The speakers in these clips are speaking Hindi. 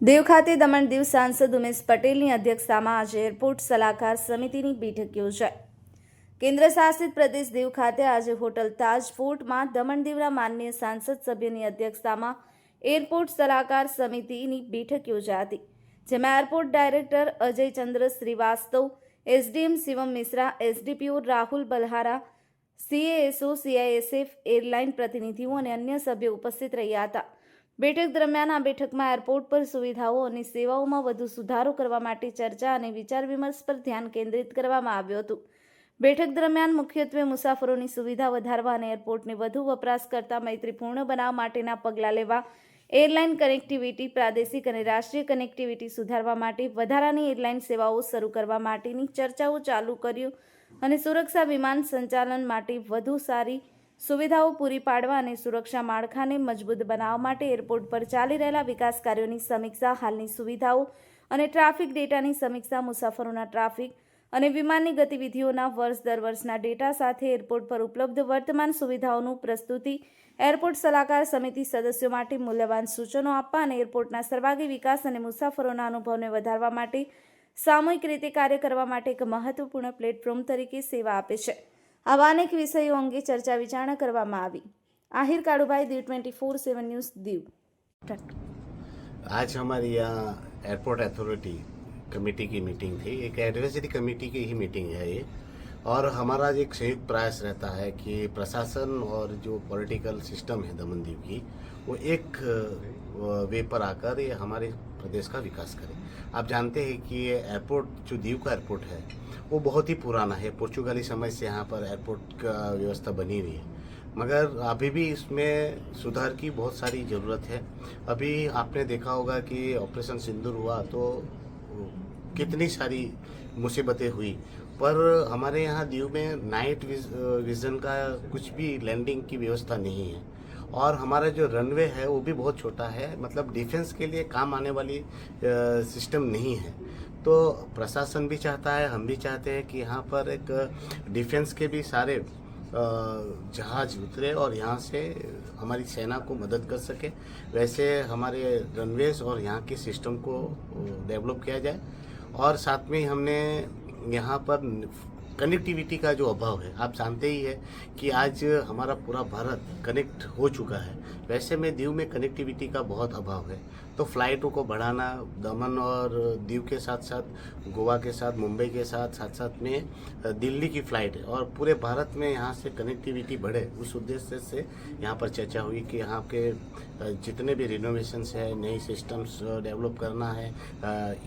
દીવ ખાતે દમણ દીવ સાંસદ ઉમેશ પટેલની અધ્યક્ષતામાં આજે એરપોર્ટ સલાહકાર સમિતિની બેઠક યોજાઈ। કેન્દ્ર શાસિત પ્રદેશ દીવ ખાતે આજે હોટલ તાજ ફોર્ટમાં દમણ દીવના માનનીય સાંસદ સભ્યની અધ્યક્ષતામાં એરપોર્ટ સલાહકાર સમિતિની બેઠક યોજાઈ હતી, જેમાં airport director Ajay Chandra Shrivastava, SDM Shivam Mishra, SDPO Rahul Balhara, CASO, CISF, airline પ્રતિનિધિઓ અને અન્ય સભ્યો ઉપસ્થિત રહ્યા હતા। બેઠક દરમિયાન આ બેઠકમાં એરપોર્ટ પર સુવિધાઓ અને સેવાઓમાં વધુ સુધારો કરવા માટે ચર્ચા અને વિચાર વિમર્શ પર ધ્યાન કેન્દ્રિત કરવામાં આવ્યું હતું। બેઠક દરમિયાન મુખ્યત્વે મુસાફરોની સુવિધા વધારવા અને એરપોર્ટને વધુ વપરાશકર્તા મૈત્રીપૂર્ણ બનાવવા માટેના પગલાં લેવા, એરલાઇન કનેક્ટિવિટી, પ્રાદેશિક અને રાષ્ટ્રીય કનેક્ટિવિટી સુધારવા માટે વધારાની એરલાઇન સેવાઓ શરૂ કરવા માટેની ચર્ચાઓ ચાલુ કર્યું અને સુરક્ષા વિમાન સંચાલન માટે વધુ સારી સુવિધાઓ પૂરી પાડવા અને સુરક્ષા માળખાને મજબૂત બનાવવા માટે એરપોર્ટ પર ચાલી રહેલા વિકાસ કાર્યોની સમીક્ષા, હાલની સુવિધાઓ અને ટ્રાફિક ડેટાની સમીક્ષા, મુસાફરોના ટ્રાફિક અને વિમાનની ગતિવિધિઓના વર્ષ દર વર્ષના ડેટા સાથે એરપોર્ટ પર ઉપલબ્ધ વર્તમાન સુવિધાઓનું પ્રસ્તુતિ, એરપોર્ટ સલાહકાર સમિતિ સદસ્યો માટે મૂલ્યવાન સૂચનો આપવા અને એરપોર્ટના સર્વાંગી વિકાસ અને મુસાફરોના અનુભવને વધારવા માટે સામૂહિક રીતે કાર્ય કરવા માટે એક મહત્વપૂર્ણ પ્લેટફોર્મ તરીકે સેવા આપે છે। આવા અનેક વિષયો અંગે ચર્ચા વિચારણા કરવામાં આવી। આહિર કાળુભાઈ, દીવ 24/7 ન્યૂઝ, દીવ। आज हमारी यहाँ एयरपोर्ट अथॉरिटी कमेटी की मीटिंग थी। एक एडवाइजरी कमेटी की ही मीटिंग है ये, और हमारा एक संयुक्त प्रयास रहता है कि प्रशासन और जो पॉलिटिकल सिस्टम है दमन दीव की, वो एक वे पर आकर ये हमारे प्रदेश का विकास करे। आप जानते हैं कि ये एयरपोर्ट जो दीव का एयरपोर्ट है वो बहुत ही पुराना है। पोर्चुगाली समय से यहाँ पर एयरपोर्ट का व्यवस्था बनी हुई है, मगर अभी भी इसमें सुधार की बहुत सारी ज़रूरत है। अभी आपने देखा होगा कि ऑपरेशन सिंदूर हुआ तो कितनी सारी मुसीबतें हुई, पर हमारे यहाँ दीव में नाइट विज़न का कुछ भी लैंडिंग की व्यवस्था नहीं है, और हमारा जो रनवे है वो भी बहुत छोटा है, मतलब डिफेंस के लिए काम आने वाली सिस्टम नहीं है। तो प्रशासन भी चाहता है, हम भी चाहते हैं कि यहाँ पर एक डिफेंस के भी सारे जहाज उतरे और यहाँ से हमारी सेना को मदद कर सके, वैसे हमारे रनवेज और यहाँ के सिस्टम को डेवलप किया जाए। और साथ में हमने यहाँ पर कनेक्टिविटी का जो अभाव है, आप जानते ही है कि आज हमारा पूरा भारत कनेक्ट हो चुका है, वैसे में दीव में कनेक्टिविटी का बहुत अभाव है। तो फ्लाइटों को बढ़ाना, दमन और दीव के साथ साथ गोवा के साथ, मुंबई के साथ साथ में दिल्ली की फ़्लाइट है, और पूरे भारत में यहाँ से कनेक्टिविटी बढ़े, उस उद्देश्य से यहाँ पर चर्चा हुई कि यहाँ के जितने भी रिनोवेशंस है, नई सिस्टम्स डेवलप करना है,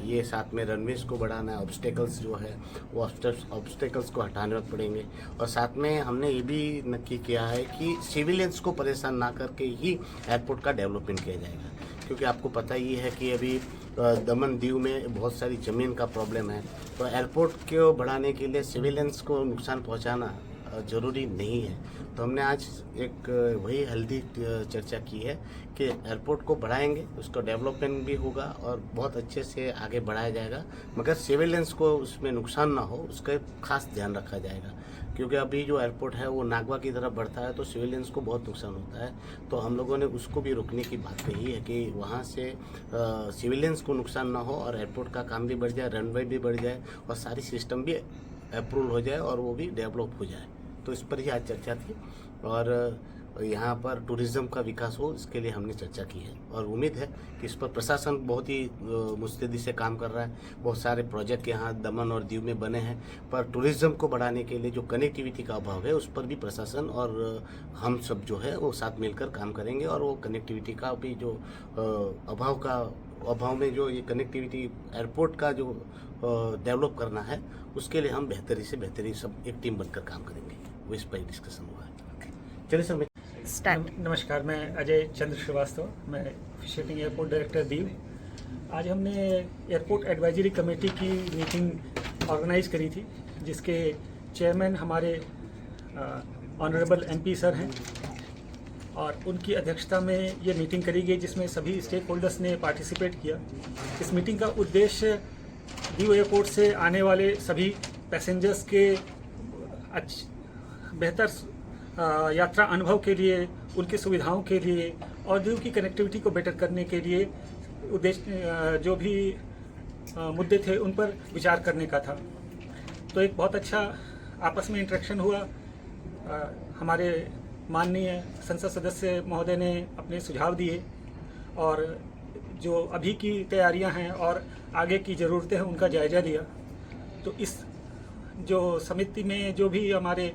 ये साथ में रनवेज को बढ़ाना है, ऑब्स्टेकल्स जो है वो ऑब्स्टेकल्स को हटाने पड़ेंगे। और साथ में हमने ये भी नक्की किया है कि सिविलियंस को परेशान ना करके ही एयरपोर्ट का डेवलपमेंट किया जाएगा, क्योंकि आपको पता ही है कि अभी दमन दीव में बहुत सारी ज़मीन का प्रॉब्लम है। तो एयरपोर्ट को बढ़ाने के लिए सिविलियंस को नुकसान पहुंचाना ज़रूरी नहीं है। तो हमने आज एक वही हेल्दी चर्चा की है कि एयरपोर्ट को बढ़ाएंगे, उसका डेवलपमेंट भी होगा और बहुत अच्छे से आगे बढ़ाया जाएगा, मगर सिविलियंस को उसमें नुकसान ना हो उसका खास ध्यान रखा जाएगा। क्योंकि अभी जो एयरपोर्ट है वो नागवा की तरफ बढ़ता है तो सिविलियंस को बहुत नुकसान होता है। तो हम लोगों ने उसको भी रोकने की बात कही है कि वहाँ से सिविलियंस को नुकसान ना हो और एयरपोर्ट का काम भी बढ़ जाए, रनवे भी बढ़ जाए और सारी सिस्टम भी अप्रूवल हो जाए और वो भी डेवलप हो जाए। तो इस पर ही आज चर्चा थी, और यहाँ पर टूरिज़्म का विकास हो इसके लिए हमने चर्चा की है, और उम्मीद है कि इस पर प्रशासन बहुत ही मुस्तैदी से काम कर रहा है। बहुत सारे प्रोजेक्ट यहाँ दमन और दीव में बने हैं, पर टूरिज़्म को बढ़ाने के लिए जो कनेक्टिविटी का अभाव है उस पर भी प्रशासन और हम सब जो है वो साथ मिलकर काम करेंगे, और वो कनेक्टिविटी का भी जो अभाव में जो ये कनेक्टिविटी एयरपोर्ट का जो डेवलप करना है उसके लिए हम बेहतरी से बेहतरी सब एक टीम बनकर काम करेंगे। वो इस पर डिस्कशन हुआ है। चलिए सर, नमस्कार, मैं अजय चंद्र श्रीवास्तव, मैं ऑफिशिएटिंग एयरपोर्ट डायरेक्टर दीव। आज हमने एयरपोर्ट एडवाइजरी कमेटी की मीटिंग ऑर्गेनाइज करी थी, जिसके चेयरमैन हमारे ऑनरेबल एमपी सर हैं, और उनकी अध्यक्षता में ये मीटिंग करी गई जिसमें सभी स्टेक होल्डर्स ने पार्टिसिपेट किया। इस मीटिंग का उद्देश्य दीव एयरपोर्ट से आने वाले सभी पैसेंजर्स के बेहतर यात्रा अनुभव के लिए, उनकी सुविधाओं के लिए और दीव की कनेक्टिविटी को बेटर करने के लिए उद्देश्य जो भी मुद्दे थे उन पर विचार करने का था। तो एक बहुत अच्छा आपस में इंटरेक्शन हुआ। हमारे माननीय संसद सदस्य महोदय ने अपने सुझाव दिए और जो अभी की तैयारियां हैं और आगे की ज़रूरतें हैं उनका जायज़ा लिया। तो इस जो समिति में जो भी हमारे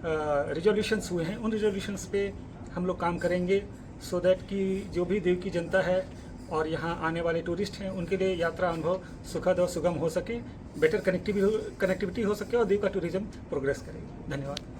रिजोल्यूशंस हुए हैं उन रिजोल्यूशंस पे हम लोग काम करेंगे, सो दैट कि जो भी दीव की जनता है और यहाँ आने वाले टूरिस्ट हैं उनके लिए यात्रा अनुभव सुखद और सुगम हो सके, बेटर कनेक्टिविटी हो सके और दीव का टूरिज्म प्रोग्रेस करे। धन्यवाद।